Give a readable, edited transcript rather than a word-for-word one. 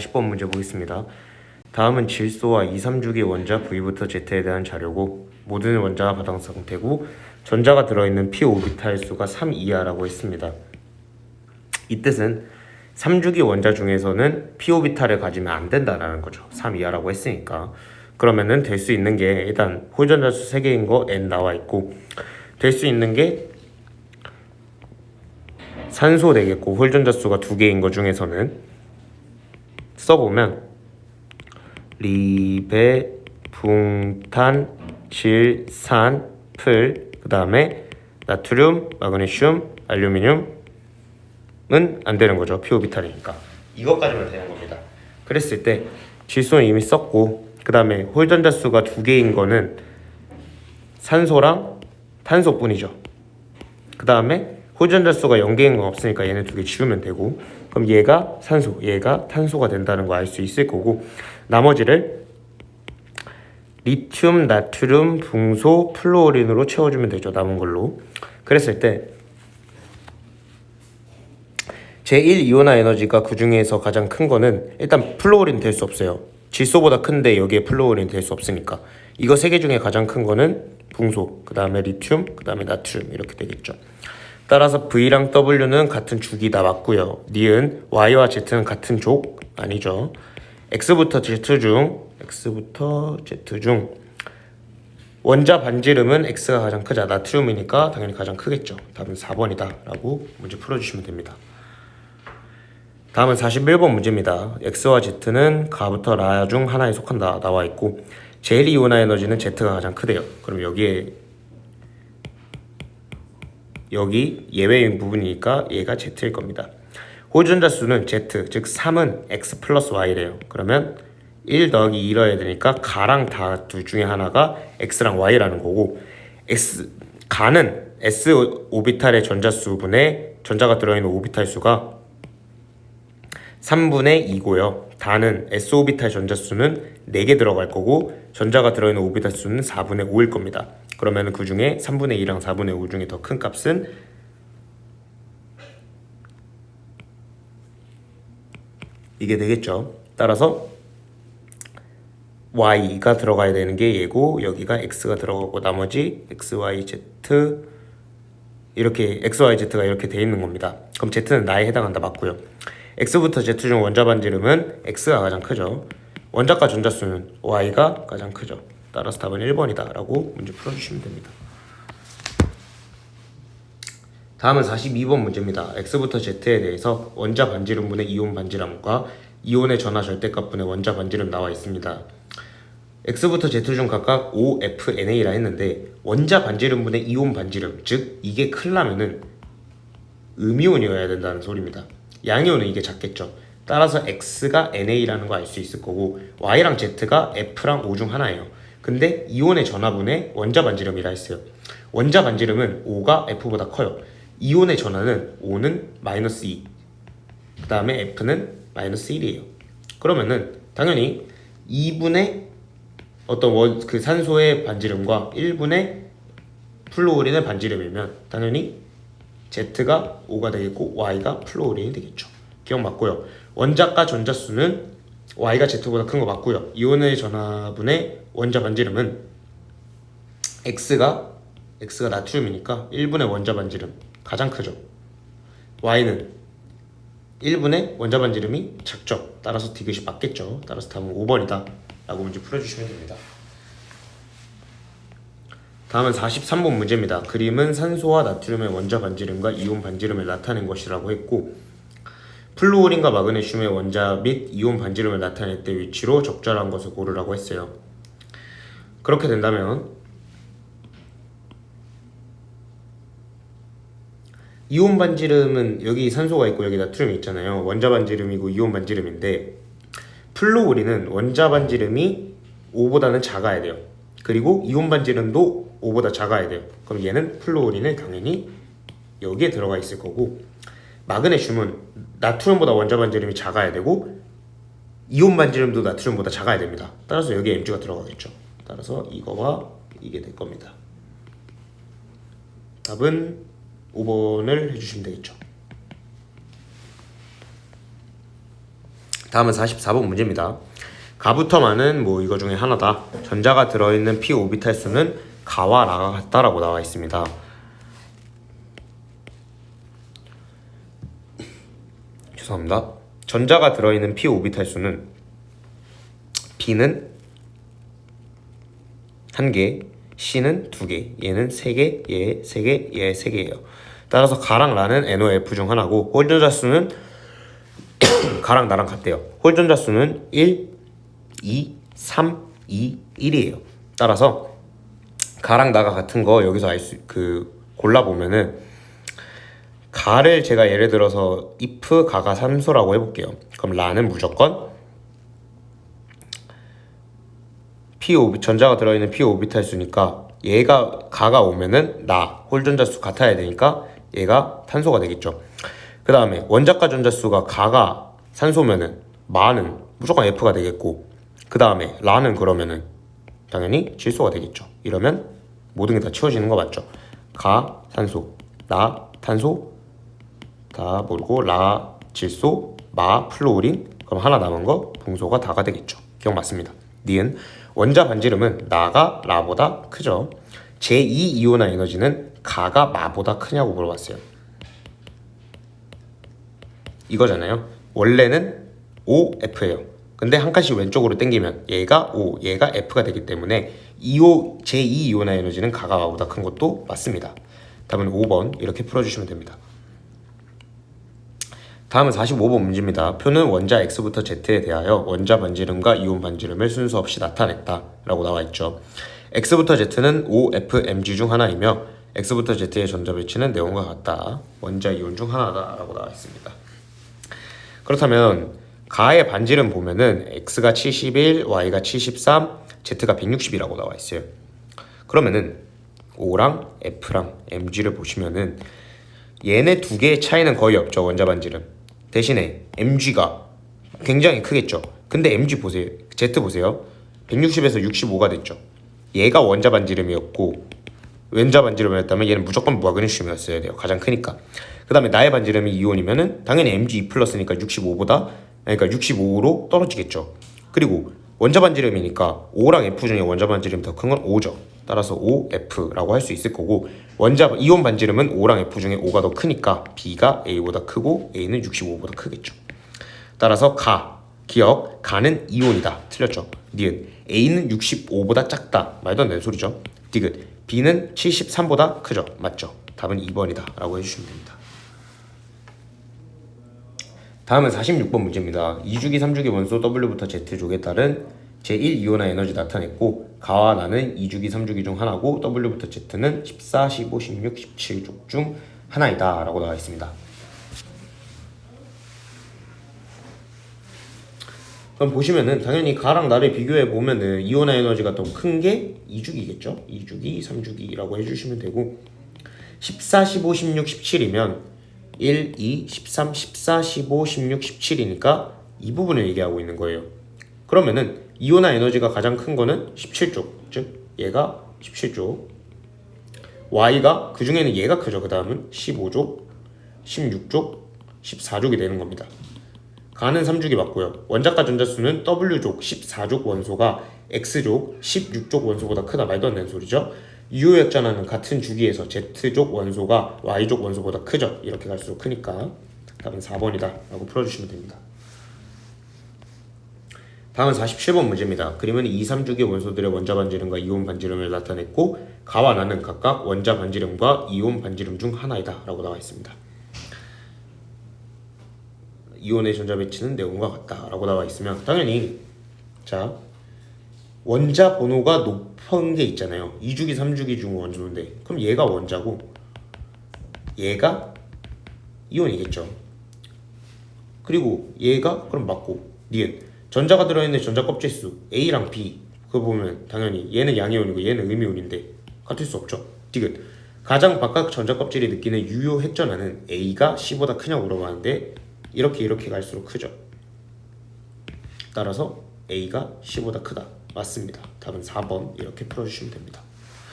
10번 문제 보겠습니다. 다음은 질소와 2, 3주기 원자 V부터 Z에 대한 자료고 모든 원자가 바닥 상태고 전자가 들어있는 p5비탈 수가 3 이하라고 했습니다. 이 뜻은 3주기 원자 중에서는 p5비탈을 가지면 안 된다라는 거죠. 3 이하라고 했으니까. 그러면은 될 수 있는 게 일단 홀전자수 3개인 거 N 나와 있고 될 수 있는 게 산소 되겠고 홀전자수가 2개인 거 중에서는 써보면 리베, 붕탄, 질, 산, 풀, 그 다음에 나트륨, 마그네슘, 알루미늄은 안 되는 거죠. p5비탈이니까. 이것까지만 되는 겁니다. 그랬을 때 질소는 이미 썼고 그 다음에 홀전자수가 2개인 거는 산소랑 탄소뿐이죠. 그 다음에 홀전자수가 0개인 건 없으니까 얘네 2개 지우면 되고 그럼 얘가 산소, 얘가 탄소가 된다는 거 알 수 있을 거고 나머지를 리튬, 나트륨, 붕소, 플루오린으로 채워주면 되죠. 남은 걸로. 그랬을 때 제1 이온화 에너지가 그 중에서 가장 큰 거는 일단 플루오린 될 수 없어요. 질소보다 큰데 여기에 플루오린 될 수 없으니까 이거 3개 중에 가장 큰 거는 붕소, 그 다음에 리튬, 그 다음에 나트륨 이렇게 되겠죠. 따라서 V랑 W는 같은 주기다 맞고요. 니은 Y와 Z는 같은 족 아니죠. X부터 Z 중 원자 반지름은 X가 가장 크자. 나트륨이니까 당연히 가장 크겠죠. 답은 4번이다 라고 문제 풀어주시면 됩니다. 다음은 41번 문제입니다. X와 Z는 가부터 라 중 하나에 속한다 나와 있고 제일 이온화 에너지는 Z가 가장 크대요. 그럼 여기 예외인 부분이니까 얘가 Z일 겁니다. 홀전자 수는 Z, 즉 3은 X 플러스 Y래요. 그러면 1 더하기 2라 해야 되니까 가랑 다 둘 중에 하나가 X랑 Y라는 거고 가는 S 오비탈의 전자수분에 전자가 들어있는 오비탈 수가 3분의 2고요. 다는 S 오비탈 전자수는 4개 들어갈 거고 전자가 들어있는 오비탈 수는 4분의 5일 겁니다. 그러면 그 중에 3분의 2랑 4분의 5 중에 더 큰 값은 이게 되겠죠. 따라서 Y가 들어가야 되는 게 얘고 여기가 X가 들어가고 나머지 X, Y, Z 이렇게 X, Y, Z가 이렇게 돼 있는 겁니다. 그럼 Z는 나에 해당한다 맞고요. X부터 Z 중 원자 반지름은 X가 가장 크죠. 원자과 전자수는 Y가 가장 크죠. 따라서 답은 1번이다 라고 문제 풀어주시면 됩니다. 다음은 42번 문제입니다. X부터 Z에 대해서 원자 반지름분의 이온 반지름과 이온의 전하 절대값분의 원자 반지름 나와 있습니다. X부터 Z 중 각각 OFNA라 했는데 원자 반지름분의 이온 반지름, 즉 이게 크려면은 음이온이어야 된다는 소리입니다. 양이온은 이게 작겠죠. 따라서 X가 NA라는 거 알 수 있을 거고 Y랑 Z가 F랑 O 중 하나예요. 근데 이온의 전하분의 원자 반지름이라 했어요. 원자 반지름은 O가 F보다 커요. 이온의 전하는 O는 마이너스 2, 그 다음에 F는 마이너스 1이에요. 그러면은 당연히 2분의 어떤 그 산소의 반지름과 1분의 플루오린의 반지름이면 당연히 Z가 O가 되겠고 Y가 플루오린이 되겠죠. 기억 맞고요. 원자과 전자수는 Y가 Z보다 큰 거 맞고요. 이온의 전하분의 원자 반지름은 X가 나트륨이니까 1분의 원자 반지름 가장 크죠. Y는 1분의 원자 반지름이 작죠. 따라서 디귿이 맞겠죠. 따라서 답은 5번이다 라고 문제 풀어주시면 됩니다. 다음은 43번 문제입니다. 그림은 산소와 나트륨의 원자 반지름과 이온 반지름을 나타낸 것이라고 했고 플루오린과 마그네슘의 원자 및 이온 반지름을 나타낼 때 위치로 적절한 것을 고르라고 했어요. 그렇게 된다면 이온 반지름은 여기 산소가 있고 여기 나트륨이 있잖아요. 원자 반지름이고 이온 반지름인데 플루오린은 원자 반지름이 5보다는 작아야 돼요. 그리고 이온 반지름도 5보다 작아야 돼요. 그럼 얘는 플루오린은 당연히 여기에 들어가 있을 거고 마그네슘은 나트륨보다 원자 반지름이 작아야 되고 이온 반지름도 나트륨보다 작아야 됩니다. 따라서 여기에 Mg가 들어가겠죠. 따라서 이거와 이게 될 겁니다. 답은 5번을 해주시면 되겠죠. 다음은 44번 문제입니다. 가부터만은 뭐 이거 중에 하나다. 전자가 들어있는 p 오비탈 수는 가와 라가 같다라고 나와 있습니다. 죄송합니다. 전자가 들어있는 p 오비탈 수는 b는 1개, c는 2개, 얘는 3개, 얘 3개, 얘 3개예요. 따라서 가랑 라는 NOF 중 하나고 홀전자 수는 가랑 나랑 같대요. 홀전자 수는 1, 2, 3, 2, 1이에요. 따라서 가랑 나가 같은 거 여기서 골라 보면은 가를 제가 예를 들어서 if 가가 산소라고 해볼게요. 그럼 라는 무조건 전자가 들어있는 p 오비탈 수니까 얘가 가가 오면은 나 홀전자 수 같아야 되니까 얘가 탄소가 되겠죠. 그 다음에 원자가 전자 수가 가가 산소면은 마는 무조건 F가 되겠고, 그 다음에 라는 그러면은 당연히 질소가 되겠죠. 이러면 모든 게 다 치워지는 거 맞죠? 가 산소, 나 탄소, 다 모르고 라 질소, 마 플로린, 그럼 하나 남은 거 봉소가 다가 되겠죠. 기억 맞습니다. 니은 원자 반지름은 나가 라보다 크죠. 제2이온화 에너지는 가가 마보다 크냐고 물어봤어요. 이거잖아요. 원래는 OF예요. 근데 한 칸씩 왼쪽으로 당기면 얘가 O, 얘가 F가 되기 때문에 제2이온화 에너지는 가가 마보다 큰 것도 맞습니다. 답은 5번 이렇게 풀어주시면 됩니다. 다음은 45번 문제입니다. 표는 원자 X부터 Z에 대하여 원자 반지름과 이온 반지름을 순서 없이 나타냈다 라고 나와 있죠. X부터 Z는 OFMG 중 하나이며 X부터 Z의 전자 배치는 네온과 같다. 원자 이온 중 하나다 라고 나와 있습니다. 그렇다면 가의 반지름 보면은 X가 71, Y가 73, Z가 160이라고 나와 있어요. 그러면은 O랑 F랑 MG를 보시면은 얘네 두 개의 차이는 거의 없죠. 원자 반지름. 대신에 MG가 굉장히 크겠죠. 근데 MG 보세요. Z 보세요. 160에서 65가 됐죠. 얘가 원자 반지름이었고 원자 반지름이었다면 얘는 무조건 무아그네슘이었어야 돼요. 가장 크니까. 그 다음에 나의 반지름이 이온이면은 당연히 MG 플러스니까 65로 떨어지겠죠. 그리고 원자 반지름이니까 O랑 F 중에 원자 반지름이 더 큰 건 O죠. 따라서 OF라고 할 수 있을 거고, 이온 반지름은 O랑 F 중에 O가 더 크니까 B가 A보다 크고 A는 65보다 크겠죠. 따라서 기억, 가는 이온이다. 틀렸죠. 니은 A는 65보다 작다. 말도 안 되는 소리죠. 디귿 B는 73보다 크죠. 맞죠. 답은 2번이다 라고 해주시면 됩니다. 다음은 46번 문제입니다. 2주기 3주기 원소 W부터 Z족에 따른 제1이온화 에너지 나타냈고, 가와 나는 2주기 3주기 중 하나고 W부터 Z는 14, 15, 16, 17족 중 하나이다 라고 나와 있습니다. 그럼 보시면은 당연히 가랑 나를 비교해 보면은 이온화 에너지가 더 큰 게 2주기겠죠. 2주기, 3주기라고 해주시면 되고, 14, 15, 16, 17이면 1, 2, 13, 14, 15, 16, 17이니까 이 부분을 얘기하고 있는 거예요. 그러면은 이온화 에너지가 가장 큰 거는 17족, 즉 얘가 17족, Y가 그 중에는 얘가 크죠. 그 다음은 15족, 16족, 14족이 되는 겁니다. 가는 3족이 맞고요. 원자가 전자수는 W족 14족 원소가 X족 16족 원소보다 크다. 말도 안 되는 소리죠. 유효액전하는 같은 주기에서 Z족 원소가 Y족 원소보다 크죠. 이렇게 갈수록 크니까 답은 4번이다 라고 풀어주시면 됩니다. 다음은 47번 문제입니다. 그림은 2, 3주기 원소들의 원자 반지름과 이온 반지름을 나타냈고, 가와 나는 각각 원자 반지름과 이온 반지름 중 하나이다 라고 나와 있습니다. 이온의 전자 배치는 네온과 같다 라고 나와 있으면 당연히 자 원자 번호가 높은 게 있잖아요. 2주기 3주기 중 원소인데 그럼 얘가 원자고 얘가 이온이겠죠. 그리고 얘가 그럼 맞고, 니은 전자가 들어있는 전자 껍질수 A랑 B 그거 보면 당연히 얘는 양이온이고 얘는 음이온인데 같을 수 없죠. 디귿 가장 바깥 전자 껍질이 느끼는 유효 핵전하는 A가 C보다 크냐고 물어봤는데 이렇게 갈수록 크죠. 따라서 A가 C보다 크다. 맞습니다. 답은 4번 이렇게 풀어주시면 됩니다.